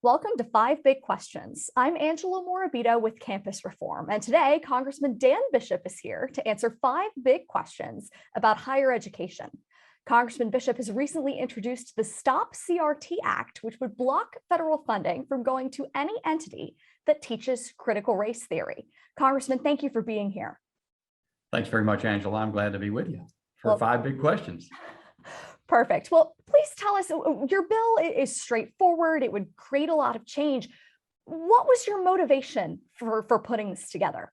Welcome to Five Big Questions. I'm Angela Morabito with Campus Reform, and today Congressman Dan Bishop is here to answer five big questions about higher education. Congressman Bishop has recently introduced the STOP CRT Act, which would block federal funding from going to any entity that teaches critical race theory. Congressman, thank you for being here. Thanks very much, Angela. I'm glad to be with you for five big questions. Perfect. Well, please tell us, your bill is straightforward. It would create a lot of change. What was your motivation for putting this together?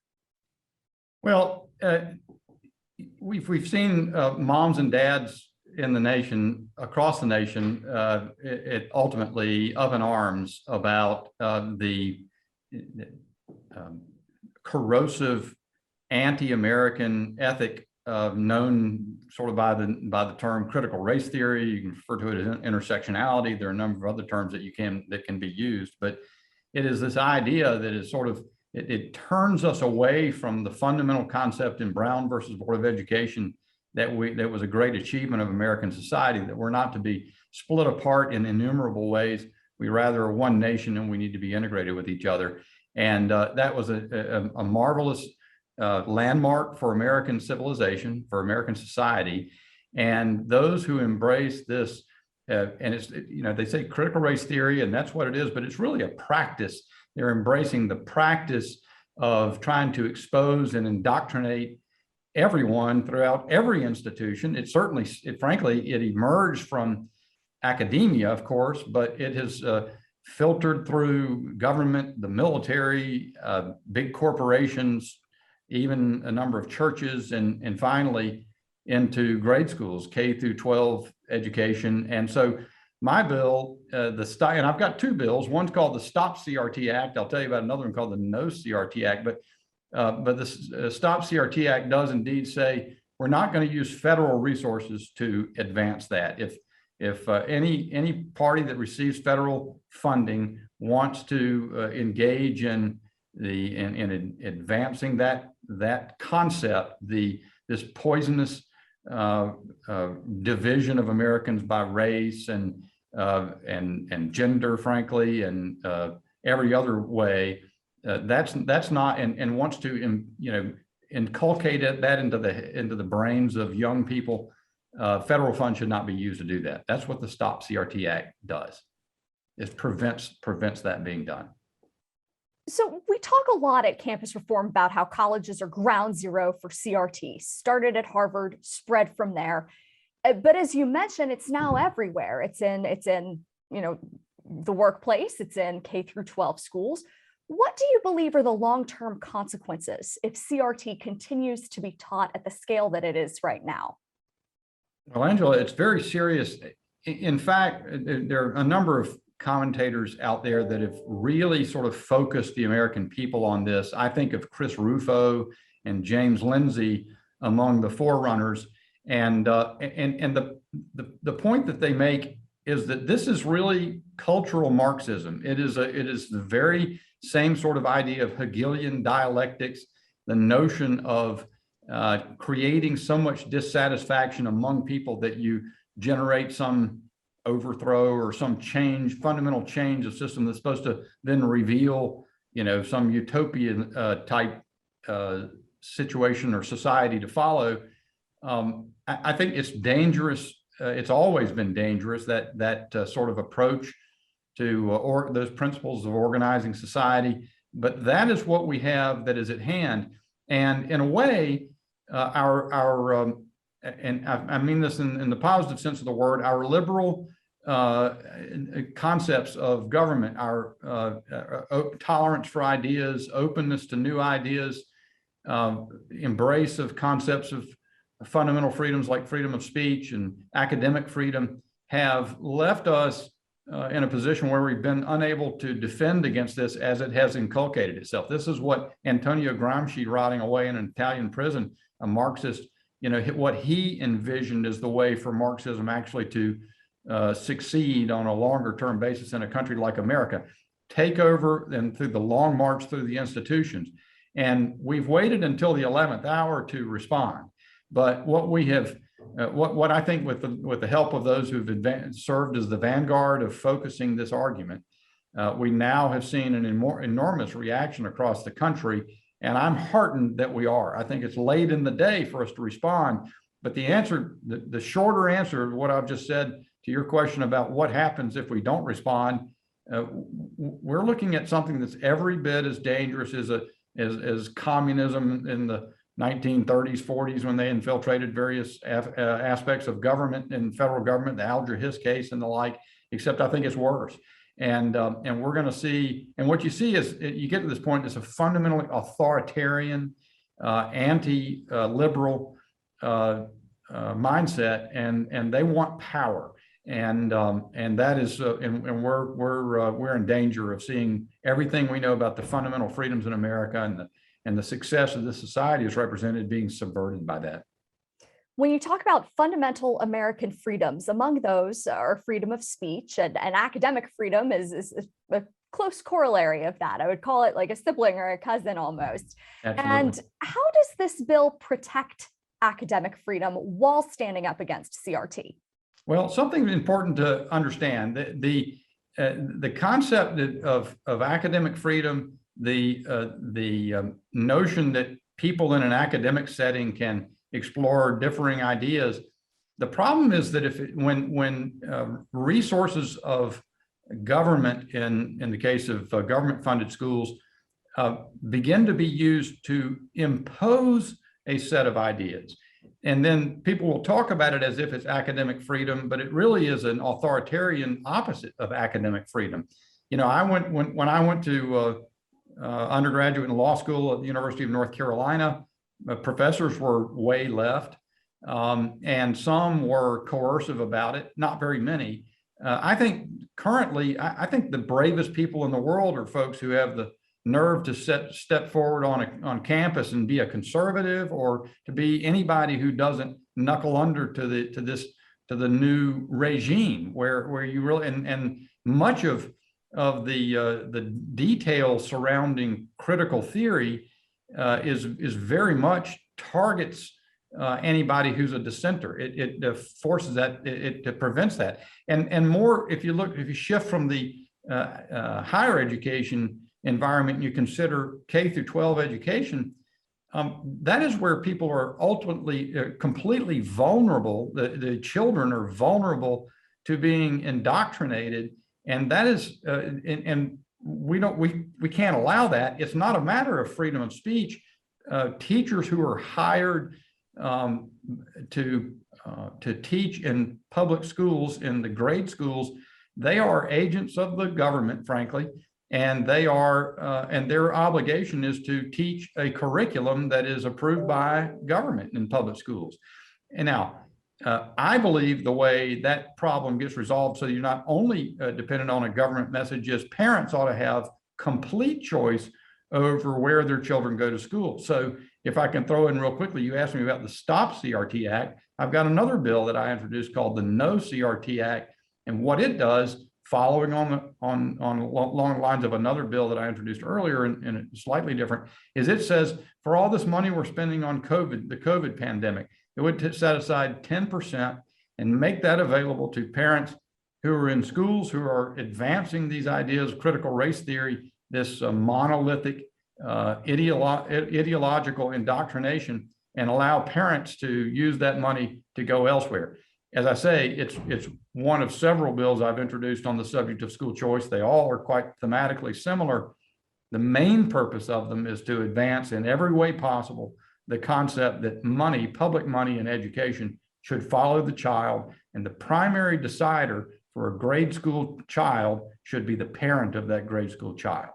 Well, we've seen moms and dads in the nation, across the nation, it ultimately up in arms about the corrosive anti-American ethic known sort of by the term critical race theory. You can refer to it as intersectionality. There are a number of other terms that can be used, but it is this idea that is sort of it turns us away from the fundamental concept in Brown versus Board of Education that was a great achievement of American society, that we're not to be split apart in innumerable ways. We rather are one nation, and we need to be integrated with each other. And that was a marvelous landmark for American civilization, for American society. And those who embrace this, and it's, they say critical race theory, and that's what it is, but it's really a practice. They're embracing the practice of trying to expose and indoctrinate everyone throughout every institution. Frankly, it emerged from academia, of course, but it has filtered through government, the military, big corporations, even a number of churches, and finally into grade schools, K through 12 education. And so my bill, and I've got two bills. One's called the STOP CRT Act. I'll tell you about another one called the NO CRT Act. But the STOP CRT Act does indeed say we're not going to use federal resources to advance that. If any party that receives federal funding wants to engage in advancing that concept, this poisonous division of Americans by race and gender, frankly, and every other way, that's not, and wants to inculcate that into the brains of young people. Federal funds should not be used to do that. That's what the STOP CRT Act does. It prevents that being done. So we talk a lot at Campus Reform about how colleges are ground zero for CRT. Started at Harvard, spread from there. But as you mentioned, it's now everywhere. It's in the workplace. It's in K through 12 schools. What do you believe are the long-term consequences if CRT continues to be taught at the scale that it is right now? Well, Angela, it's very serious. In fact, there are a number of commentators out there that have really sort of focused the American people on this. I think of Chris Rufo and James Lindsay among the forerunners. And the point that they make is that this is really cultural Marxism. It is the very same sort of idea of Hegelian dialectics, the notion of creating so much dissatisfaction among people that you generate some overthrow or some fundamental change of system that's supposed to then reveal, some utopian type situation or society to follow. I think it's dangerous. It's always been dangerous, that sort of approach to those principles of organizing society. But that is what we have that is at hand. And in a way, and I mean this in the positive sense of the word, our liberal concepts of government, our tolerance for ideas, openness to new ideas, embrace of concepts of fundamental freedoms like freedom of speech and academic freedom, have left us in a position where we've been unable to defend against this as it has inculcated itself. This is what Antonio Gramsci, rotting away in an Italian prison, a Marxist, what he envisioned as the way for Marxism actually to succeed on a longer term basis in a country like America, take over and through the long march through the institutions. And we've waited until the 11th hour to respond. But what we have, what I think with the help of those who've served as the vanguard of focusing this argument, We now have seen an enormous reaction across the country, and I'm heartened that we are. I think it's late in the day for us to respond, but the answer, the shorter answer to what I've just said to your question about what happens if we don't respond, we're looking at something that's every bit as dangerous as communism in the 1930s, 40s, when they infiltrated various aspects of government and federal government, the Alger Hiss case and the like, except I think it's worse. And we're going to see, and what you see is you get to this point, it's a fundamentally authoritarian, anti-liberal mindset, and they want power. And that is, and we're in danger of seeing everything we know about the fundamental freedoms in America and the success of this society is represented being subverted by that. When you talk about fundamental American freedoms, among those are freedom of speech, and academic freedom is a close corollary of that. I would call it like a sibling or a cousin almost. Absolutely. And how does this bill protect academic freedom while standing up against CRT? Well, something important to understand, the concept of academic freedom, the notion that people in an academic setting can explore differing ideas. The problem is that when resources of government, in the case of government-funded schools, begin to be used to impose a set of ideas, and then people will talk about it as if it's academic freedom, but it really is an authoritarian opposite of academic freedom. You know, when I went to undergraduate and law school at the University of North Carolina, professors were way left, and some were coercive about it, not very many. I think currently, I think the bravest people in the world are folks who have the nerve to step forward on campus and be a conservative, or to be anybody who doesn't knuckle under to the new regime, where you really, and much of the details surrounding critical theory is very much targets anybody who's a dissenter. It forces that, it prevents that. And more, if you shift from the higher education environment and you consider K through 12 education, that is where people are ultimately completely vulnerable. The children are vulnerable to being indoctrinated, and that is, and we can't allow that. It's not a matter of freedom of speech. Teachers who are hired to teach in public schools, in the grade schools, they are agents of the government, frankly, and they are, and their obligation is to teach a curriculum that is approved by government in public schools. And now, I believe the way that problem gets resolved, so you're not only dependent on a government message, is parents ought to have complete choice over where their children go to school. So if I can throw in real quickly, you asked me about the STOP CRT Act. I've got another bill that I introduced called the NO CRT Act. And what it does, following along the lines of another bill that I introduced earlier and slightly different, is it says for all this money we're spending on COVID, the COVID pandemic, it would set aside 10% and make that available to parents who are in schools who are advancing these ideas, critical race theory, this monolithic ideological indoctrination, and allow parents to use that money to go elsewhere. As I say, it's one of several bills I've introduced on the subject of school choice. They all are quite thematically similar. The main purpose of them is to advance in every way possible the concept that money, public money in education, should follow the child, and the primary decider for a grade school child should be the parent of that grade school child.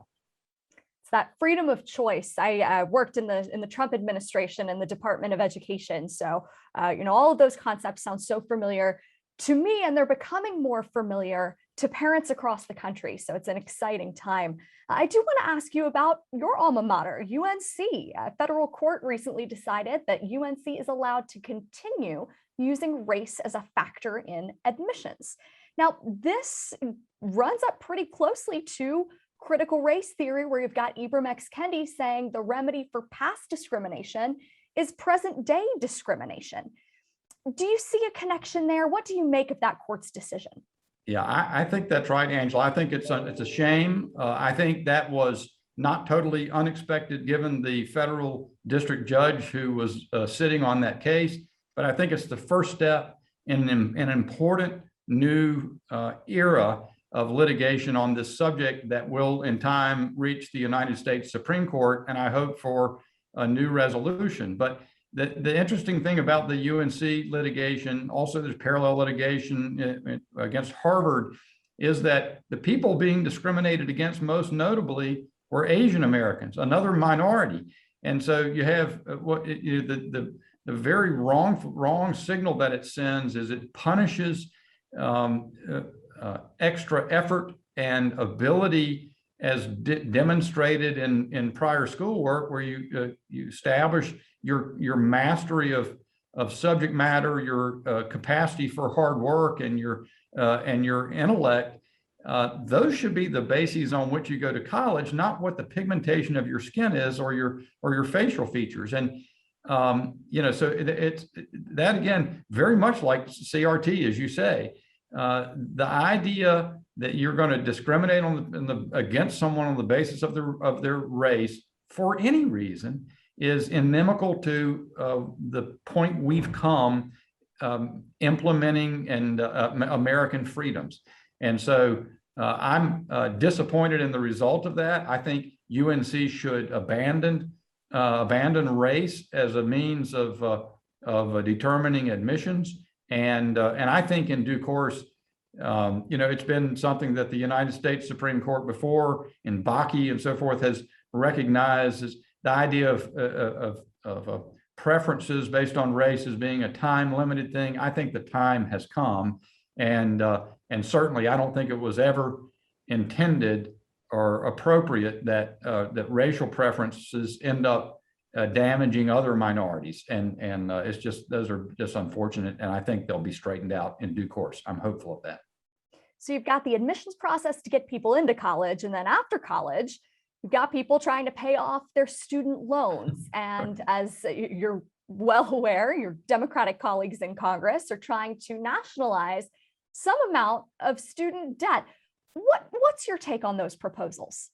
It's that freedom of choice. I worked in the Trump administration in the Department of Education, so all of those concepts sound so familiar to me, and they're becoming more familiar to parents across the country. So it's an exciting time. I do want to ask you about your alma mater, UNC. A federal court recently decided that UNC is allowed to continue using race as a factor in admissions. Now, this runs up pretty closely to critical race theory, where you've got Ibram X. Kendi saying the remedy for past discrimination is present day discrimination. Do you see a connection there? What do you make of that court's decision? Yeah, I think that's right, Angela. I think it's a shame. I think that was not totally unexpected given the federal district judge who was sitting on that case. But I think it's the first step in an important new era of litigation on this subject that will in time reach the United States Supreme Court, and I hope for a new resolution. But the interesting thing about the UNC litigation, also there's parallel litigation against Harvard, is that the people being discriminated against most notably were Asian Americans, another minority. And so you have the very wrong signal that it sends is it punishes extra effort and ability as demonstrated in prior schoolwork, where you establish your mastery of subject matter, your capacity for hard work, and your intellect. Those should be the bases on which you go to college, not what the pigmentation of your skin is or your facial features. And so it's that, again, very much like CRT, as you say. The idea that you're going to discriminate against someone on the basis of their race for any reason is inimical to the point we've come implementing and American freedoms. And so I'm disappointed in the result of that. I think UNC should abandon race as a means of determining admissions. And I think in due course, it's been something that the United States Supreme Court before in Bakke and so forth has recognized as the idea of preferences based on race as being a time-limited thing. I think the time has come, and certainly I don't think it was ever intended or appropriate that racial preferences end up damaging other minorities, and it's just, those are just unfortunate, and I think they'll be straightened out in due course. I'm hopeful of that. So you've got the admissions process to get people into college, and then after college, you've got people trying to pay off their student loans. And as you're well aware, your Democratic colleagues in Congress are trying to nationalize some amount of student debt. What's your take on those proposals?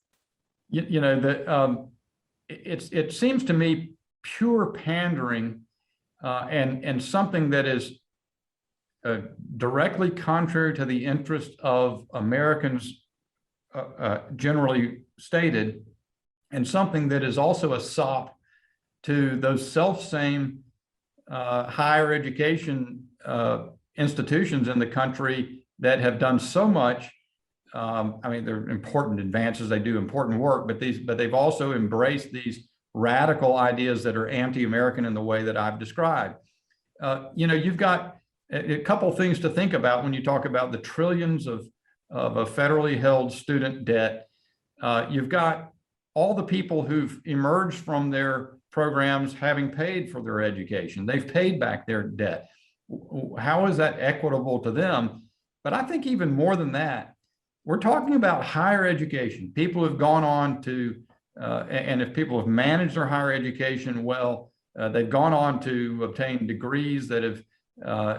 It seems to me pure pandering and something that is directly contrary to the interest of Americans generally stated, and something that is also a sop to those self-same higher education institutions in the country that have done so much. They're important advances, they do important work, but they've also embraced these radical ideas that are anti-American in the way that I've described. You've got a couple things to think about when you talk about the trillions of a federally held student debt. You've got all the people who've emerged from their programs having paid for their education. They've paid back their debt. How is that equitable to them? But I think even more than that, we're talking about higher education. People have gone on to, and if people have managed their higher education well, they've gone on to obtain degrees that have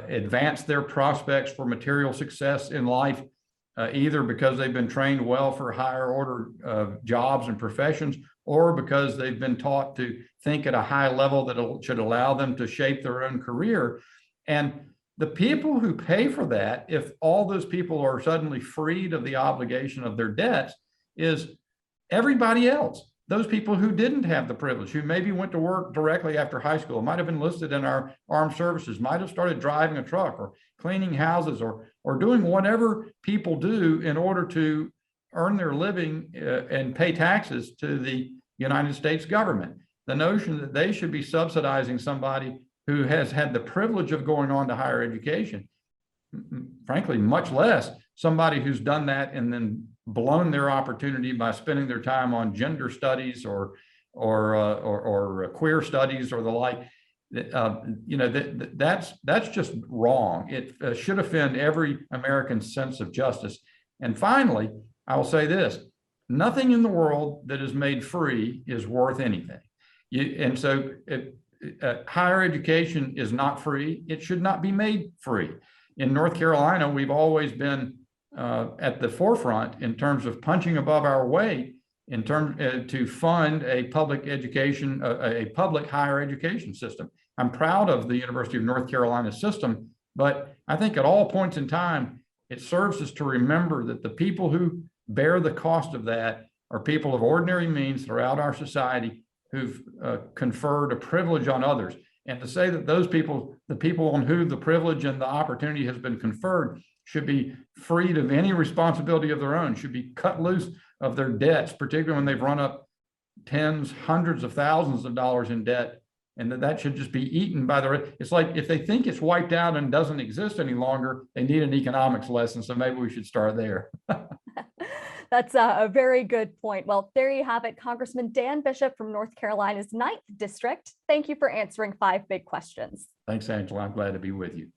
advanced their prospects for material success in life, either because they've been trained well for higher order jobs and professions, or because they've been taught to think at a high level that should allow them to shape their own career. And the people who pay for that, if all those people are suddenly freed of the obligation of their debts, is everybody else. Those people who didn't have the privilege, who maybe went to work directly after high school, might have enlisted in our armed services, might have started driving a truck or cleaning houses or doing whatever people do in order to earn their living and pay taxes to the United States government. The notion that they should be subsidizing somebody who has had the privilege of going on to higher education, frankly, much less somebody who's done that and then blown their opportunity by spending their time on gender studies or queer studies or the like. That's just wrong. It should offend every American's sense of justice. And finally, I will say this: nothing in the world that is made free is worth anything. Higher education is not free. It should not be made free. In North Carolina, we've always been at the forefront in terms of punching above our weight in terms to fund a public education, a public higher education system. I'm proud of the University of North Carolina system, but I think at all points in time, it serves us to remember that the people who bear the cost of that are people of ordinary means throughout our society who've conferred a privilege on others. And to say that those people, the people on whom the privilege and the opportunity has been conferred, should be freed of any responsibility of their own, should be cut loose of their debts, particularly when they've run up tens, hundreds of thousands of dollars in debt, and that should just be eaten by the, it's like if they think it's wiped out and doesn't exist any longer, they need an economics lesson. So maybe we should start there. That's a very good point. Well, there you have it. Congressman Dan Bishop from North Carolina's 9th District. Thank you for answering 5 big questions. Thanks, Angela. I'm glad to be with you.